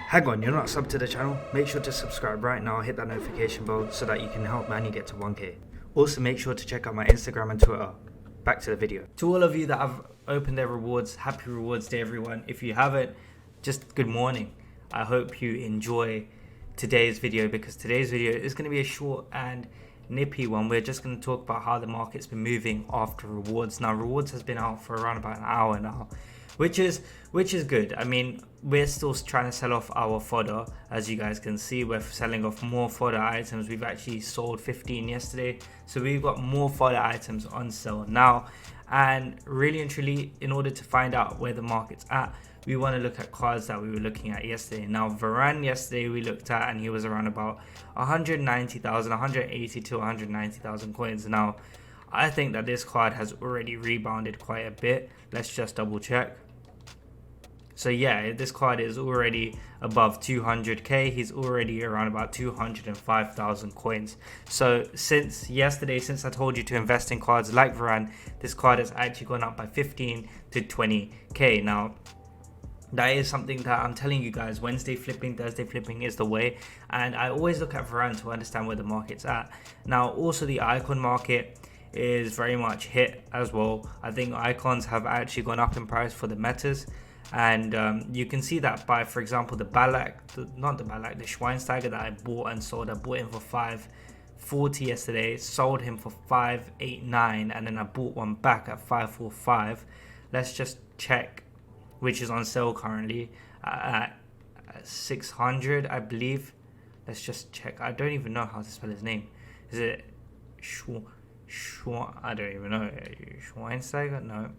Hang on, you're not subbed to the channel? Make sure to subscribe right now, hit that notification bell so that you can help Manny get to 1k. Also make sure to check out my Instagram and Twitter. Back to the video. To all of you that have opened their rewards, happy rewards day everyone. If you haven't, just good morning. I hope you enjoy today's video because today's video is going to be a short and nippy one. We're just going to talk about how the market's been moving after rewards. Now rewards has been out for around about an hour now, which is good. I mean, we're still trying to sell off our fodder. As you guys can see, we're selling off more fodder items. We've actually sold 15 yesterday, so we've got more fodder items on sale now. And really and truly, in order to find out where the market's at, we want to look at cards that we were looking at yesterday. Now Varane yesterday we looked at, and he was around about 190,000, 180 to 190,000 coins. Now I think that this card has already rebounded quite a bit. Let's just double check. So yeah, this card is already above 200k. He's already around about 205,000 coins. So since yesterday, since I told you to invest in cards like Varane, this card has actually gone up by 15 to 20k. Now that is something that I'm telling you guys, Wednesday flipping, Thursday flipping is the way. And I always look at Varane to understand where the market's at. Now also the icon market is very much hit as well. I think icons have actually gone up in price for the metas. And you can see that by, for example, the Schweinsteiger that I bought and sold. I bought him for 540 yesterday, sold him for 589, and then I bought one back at 545. Let's just check, which is on sale currently at 600, I believe. Let's just check. I don't even know how to spell his name. Is it I don't even know. Schweinsteiger? No.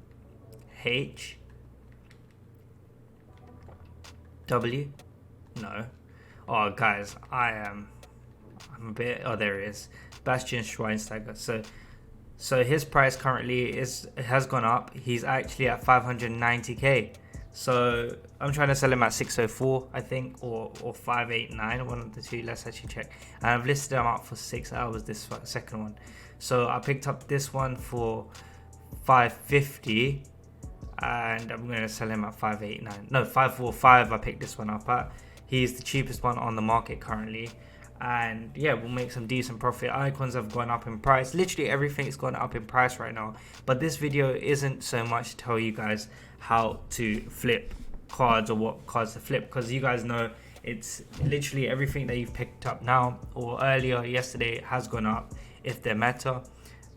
W? No. Oh guys, I'm a bit, oh there it is, Bastian Schweinsteiger. So his price currently has gone up. He's actually at 590k. So I'm trying to sell him at 604, I think, or 589, one of the two. Let's actually check. And I've listed him up for 6 hours, this second one. So I picked up this one for 550. And I'm going to sell him at 589. No, 545 I picked this one up at. He's the cheapest one on the market currently. And yeah, we'll make some decent profit. Icons have gone up in price. Literally everything's gone up in price right now. But this video isn't so much to tell you guys how to flip cards or what cards to flip. Because you guys know it's literally everything that you've picked up now or earlier yesterday has gone up if they're meta.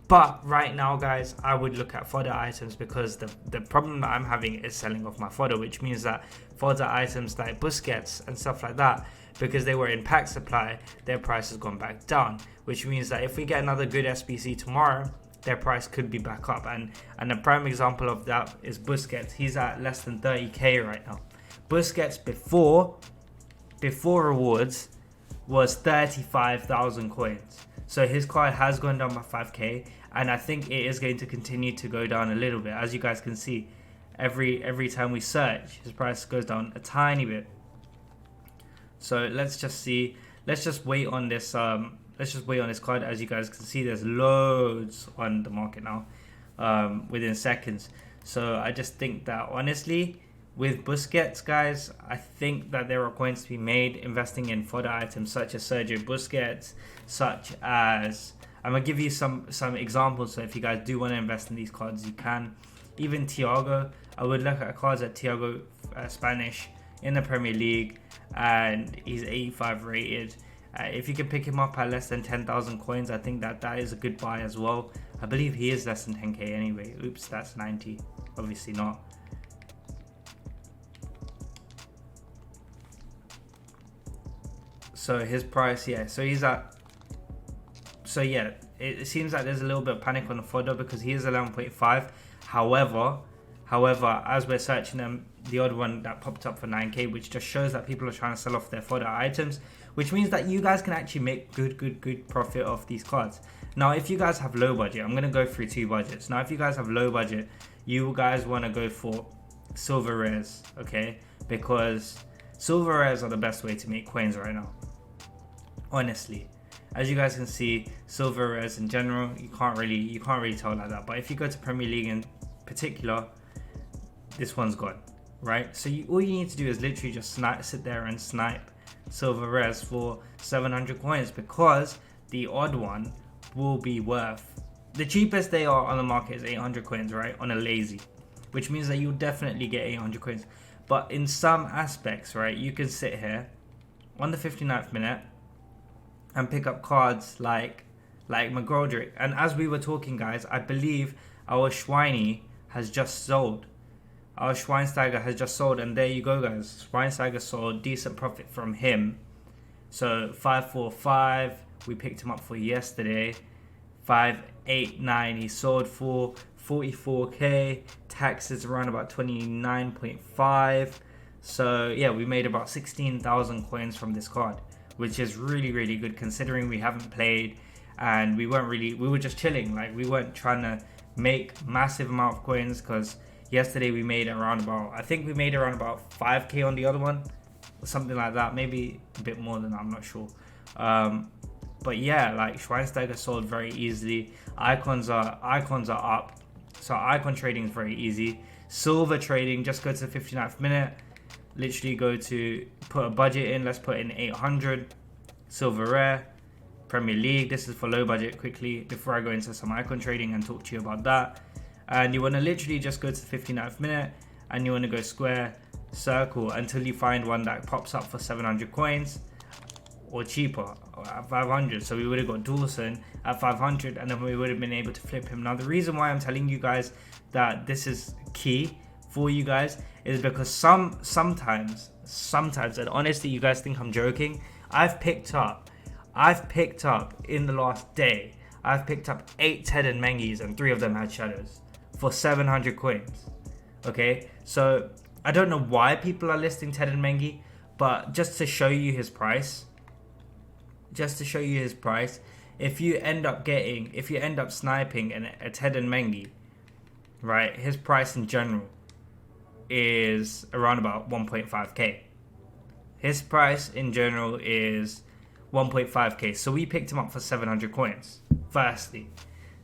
But right now, guys, I would look at fodder items because the problem that I'm having is selling off my fodder, which means that fodder items like Busquets and stuff like that, because they were in pack supply, their price has gone back down, which means that if we get another good SBC tomorrow, their price could be back up. And a prime example of that is Busquets. He's at less than 30k right now. Busquets before rewards was 35,000 coins. So his card has gone down by 5k, and I think it is going to continue to go down a little bit. As you guys can see, every time we search, his price goes down a tiny bit. So let's just see. Let's just wait on this. Let's just wait on this card. As you guys can see, there's loads on the market now, within seconds. So I just think that honestly, with Busquets, guys, I think that there are coins to be made investing in fodder items such as Sergio Busquets, such as, I'm going to give you some examples. So if you guys do want to invest in these cards, you can. Even Thiago, I would look at cards at Thiago, Spanish, in the Premier League, and he's 85 rated. If you can pick him up at less than 10,000 coins, I think that is a good buy as well. I believe he is less than 10k anyway. Oops, that's 90. Obviously not. So his price, yeah, so he's at, so yeah, it seems like there's a little bit of panic on the fodder because he is 11.5. However, as we're searching them, the odd one that popped up for 9k, which just shows that people are trying to sell off their fodder items, which means that you guys can actually make good profit off these cards. Now, if you guys have low budget, I'm going to go through two budgets. Now, if you guys have low budget, you guys want to go for silver rares, okay? Because silver rares are the best way to make coins right now. Honestly, as you guys can see, silver rares in general, you can't really tell like that. But if you go to Premier League in particular, this one's gone. right? So all you need to do is literally just sit there and snipe silver res for 700 coins, because the odd one will be worth, the cheapest they are on the market is 800 coins, right, on a lazy, which means that you'll definitely get 800 coins. But in some aspects, right, you can sit here on the 59th minute and pick up cards like McGoldrick. And as we were talking, guys, I believe our Schweini has just sold. Our Schweinsteiger has just sold, and there you go, guys. Schweinsteiger sold, decent profit from him. So 545, we picked him up for yesterday. 589, he sold for 44k. Tax is around about 29.5. So yeah, we made about 16,000 coins from this card, which is really, really good considering we haven't played and we were just chilling. Like, we weren't trying to make massive amount of coins, because yesterday we made around about, I think we made around about 5k on the other one or something like that, maybe a bit more than that, I'm not sure. But yeah, like, Schweinsteiger sold very easily. Icons are up, so icon trading is very easy. Silver trading, just go to the 59th minute, literally go to put a budget in. Let's put in 800 silver rare. Premier League, this is for low budget. Quickly, before I go into some icon trading and talk to you about that, and you want to literally just go to the 59th minute and you want to go square circle until you find one that pops up for 700 coins or cheaper, or at 500. So we would have got Dawson at 500, and then we would have been able to flip him. Now the reason why I'm telling you guys that this is key for you guys is because sometimes, and honestly, you guys think I'm joking, I've picked up in the last day, I've picked up 8 Ted and Mengis, and 3 of them had shadows for 700 coins. Okay, so I don't know why people are listing Ted and Mengi, but just to show you his price, if you end up sniping a Ted and Mengi, right, his price in general is around about 1.5k. His price in general is 1.5k. So we picked him up for 700 coins. Firstly,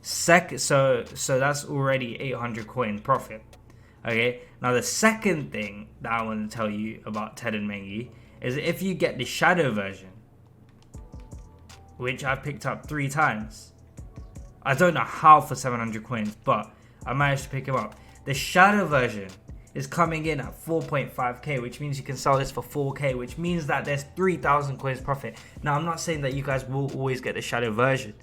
so that's already 800 coin profit. Okay. Now the second thing that I want to tell you about Ted and Mengi is that if you get the shadow version, which I picked up 3 times, I don't know how for 700 coins, but I managed to pick him up. The shadow version is coming in at 4.5k, which means you can sell this for 4k, which means that there's 3,000 coins profit. Now, I'm not saying that you guys will always get the shadow version,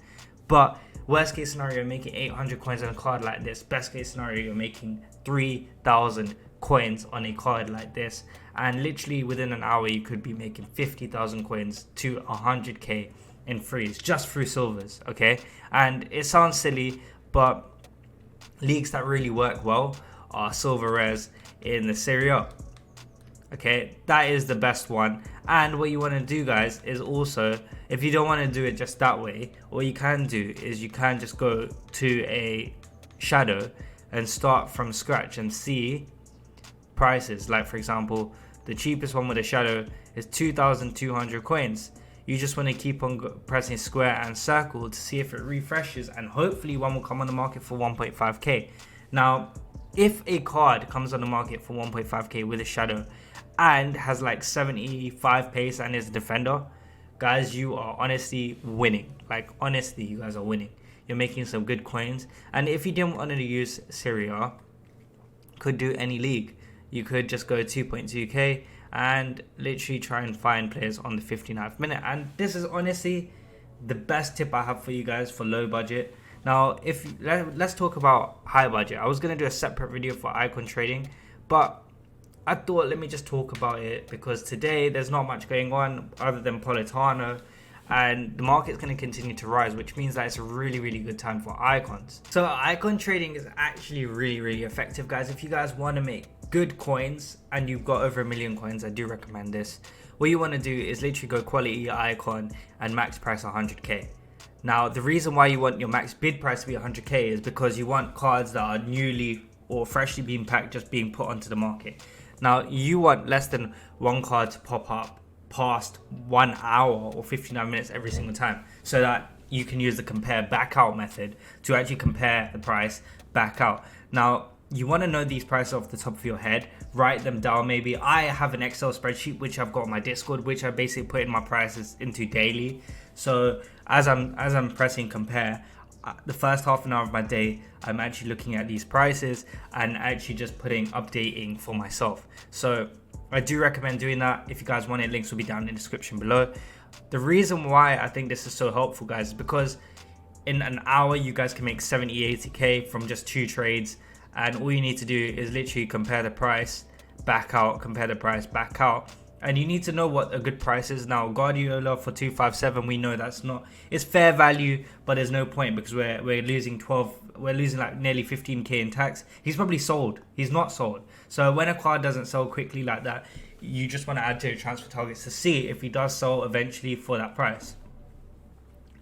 but worst case scenario, you're making 800 coins on a card like this. Best case scenario, you're making 3,000 coins on a card like this, and literally within an hour you could be making 50,000 coins to 100k in freeze just through silvers. Okay, and it sounds silly, but leagues that really work well are silver rares in the Serie A. Okay, that is the best one. And what you want to do, guys, is also, if you don't want to do it just that way, what you can do is you can just go to a shadow and start from scratch and see prices. Like, for example, the cheapest one with a shadow is 2,200 coins. You just want to keep on pressing square and circle to see if it refreshes, and hopefully one will come on the market for 1.5k. Now, if a card comes on the market for 1.5k with a shadow and has like 75 pace and is a defender, guys, you are honestly winning. Like, honestly, you guys are winning. You're making some good coins. And if you didn't want to use Serie A, could do any league. You could just go 2.2k and literally try and find players on the 59th minute. And this is honestly the best tip I have for you guys for low budget. Now, let's talk about high budget. I was going to do a separate video for icon trading, but I thought let me just talk about it because today there's not much going on other than Politano, and the market's going to continue to rise, which means that it's a really, really good time for icons. So icon trading is actually really, really effective, guys. If you guys want to make good coins and you've got over 1 million coins, I do recommend this. What you want to do is literally go quality icon and max price 100k. Now, the reason why you want your max bid price to be 100k is because you want cards that are newly or freshly being packed, just being put onto the market. Now, you want less than one card to pop up past 1 hour or 59 minutes every single time, so that you can use the compare back out method to actually compare the price back out. Now, you want to know these prices off the top of your head write them down. Maybe I have an Excel spreadsheet which I've got on my Discord, which I basically put in my prices into daily. So as I'm pressing compare, the first half an hour of my day, I'm actually looking at these prices and actually just updating for myself. So I do recommend doing that. If you guys want it, links will be down in the description below. The reason why I think this is so helpful, guys, is because in an hour you guys can make 70-80k from just 2 trades, and all you need to do is literally compare the price, back out, compare the price, back out. And you need to know what a good price is. Now, Guardiola for 257, we know it's fair value, but there's no point because we're losing like nearly 15k in tax. He's probably sold. He's not sold. So when a card doesn't sell quickly like that, you just want to add to your transfer targets to see if he does sell eventually for that price.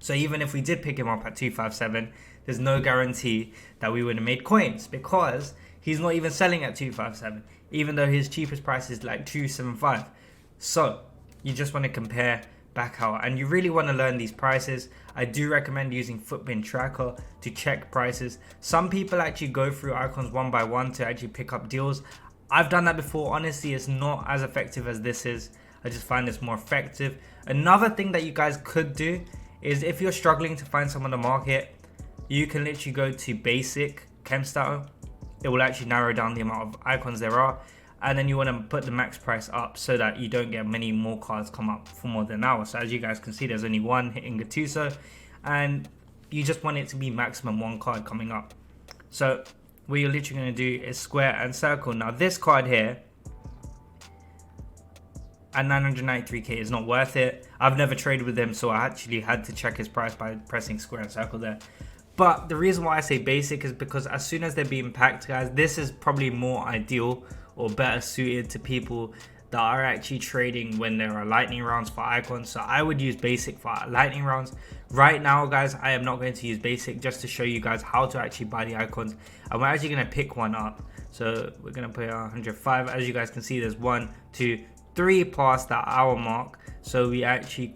So even if we did pick him up at 257, there's no guarantee that we would have made coins because he's not even selling at 257, even though his cheapest price is like 275. So you just want to compare, back out, and you really want to learn these prices. I do recommend using Footbin Tracker to check prices. Some people actually go through icons one by one to actually pick up deals. I've done that before. Honestly, it's not as effective as this is. I just find this more effective. Another thing that you guys could do is if you're struggling to find some on the market, you can literally go to basic chem style. It will actually narrow down the amount of icons there are. And then you want to put the max price up so that you don't get many more cards come up for more than an hour. So as you guys can see, there's only one hitting Gattuso, and you just want it to be maximum 1 card coming up. So what you're literally going to do is square and circle. Now this card here at 993k is not worth it. I've never traded with him, so I actually had to check his price by pressing square and circle there. But the reason why I say basic is because as soon as they're being packed, guys, this is probably more ideal or better suited to people that are actually trading when there are lightning rounds for icons. So I would use basic for lightning rounds. Right now, guys, I am not going to use basic, just to show you guys how to actually buy the icons. And we're actually going to pick one up. So we're going to put 105. As you guys can see, there's 1, 2, 3 past that hour mark. So we actually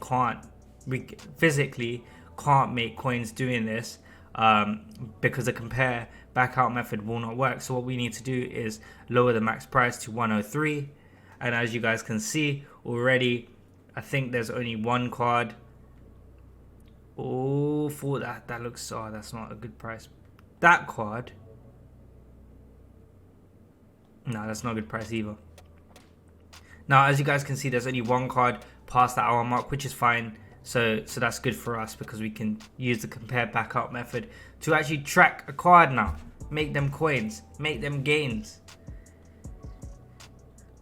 physically can't make coins doing this because the compare back out method will not work. So what we need to do is lower the max price to 103, and as you guys can see already, I think there's only 1 card. Oh, for that looks, oh, that's not a good price. That card, no, that's not a good price either. Now as you guys can see, there's only 1 card past the hour mark, which is fine. So that's good for us because we can use the compare back out method to actually track a card now, make them coins, make them gains.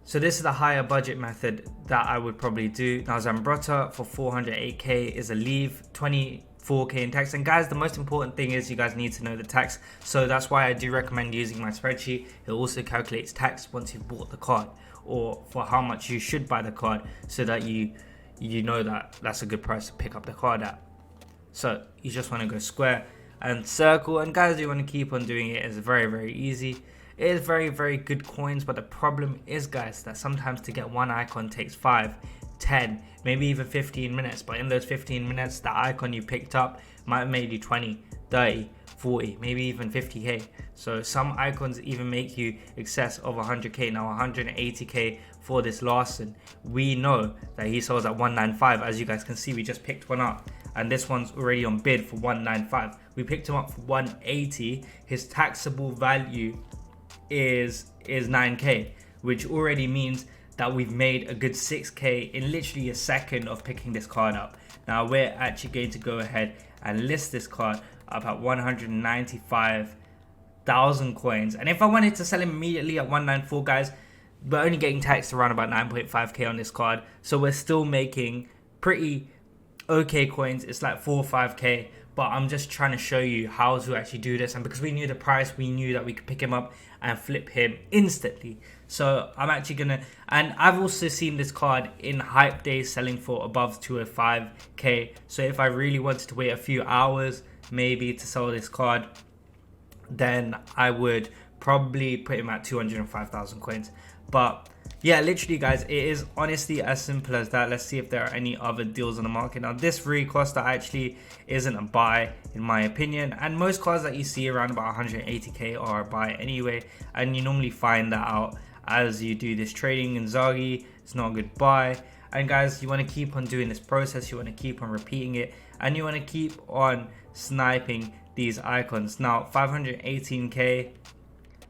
So this is the higher budget method that I would probably do. Now Zambrotta for 408k is a leave, 24k in tax. And guys, the most important thing is you guys need to know the tax. So that's why I do recommend using my spreadsheet. It also calculates tax once you've bought the card, or for how much you should buy the card, so that you know that that's a good price to pick up the card at. So you just want to go square and circle, and guys, you want to keep on doing it. It's very, very easy. It is very, very good coins, but the problem is, guys, that sometimes to get 1 icon takes 5, 10, maybe even 15 minutes. But in those 15 minutes, the icon you picked up might have made you 20, 30, 40, maybe even 50k. So some icons even make you excess of 100k. Now 180k for this Larson, we know that he sells at 195. As you guys can see, we just picked one up, and this one's already on bid for 195. We picked him up for 180. His taxable value is 9k, which already means that we've made a good 6k in literally a second of picking this card up. Now we're actually going to go ahead and list this card up at 195,000 coins, and if I wanted to sell him immediately at 194, guys, we're only getting taxed around about 9.5k on this card, so we're still making pretty okay coins. It's like 4 or 5k, but I'm just trying to show you how to actually do this. And because we knew the price, we knew that we could pick him up and flip him instantly. So I'm actually gonna, and I've also seen this card in hype days selling for above 205k. So if I really wanted to wait a few hours maybe to sell this card, then I would probably put him at 205,000 coins. But yeah, literally, guys, it is honestly as simple as that. Let's see if there are any other deals on the market. Now this Rui Costa actually isn't a buy in my opinion, and most cards that you see around about 180k are a buy anyway, and you normally find that out as you do this trading in Zagi. It's not a good buy. And guys, you want to keep on doing this process, you want to keep on repeating it, and you want to keep on sniping these icons. Now 518k,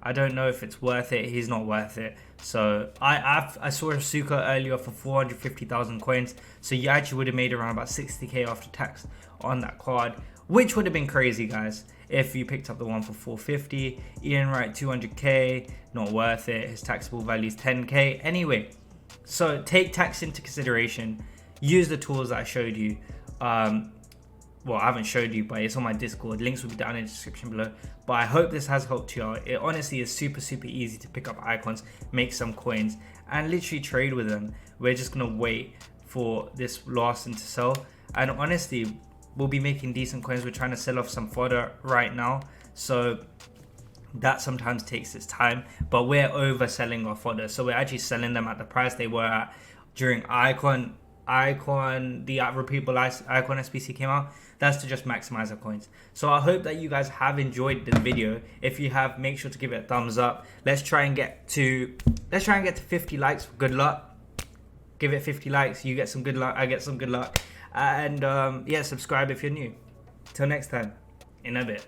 I don't know if it's worth it. He's not worth it. So I saw a Suka earlier for 450,000 coins, so you actually would have made around about 60k after tax on that card, which would have been crazy, guys, if you picked up the one for 450. Ian Wright 200k, not worth it. His taxable value is 10k anyway. So take tax into consideration, use the tools that I showed you. Well, I haven't showed you, but it's on my Discord. Links will be down in the description below. But I hope this has helped you out. It honestly is super easy to pick up icons, make some coins, and literally trade with them. We're just gonna wait for this Larson to sell, and honestly, we'll be making decent coins. We're trying to sell off some fodder right now, so that sometimes takes its time, but we're overselling our fodder, so we're actually selling them at the price they were at during the repeatable icon SBC came out. That's to just maximize our coins. So I hope that you guys have enjoyed the video. If you have, make sure to give it a thumbs up. Let's try and get to 50 likes for good luck. Give it 50 likes, you get some good luck, I get some good luck, and yeah, subscribe if you're new. Till next time, in a bit.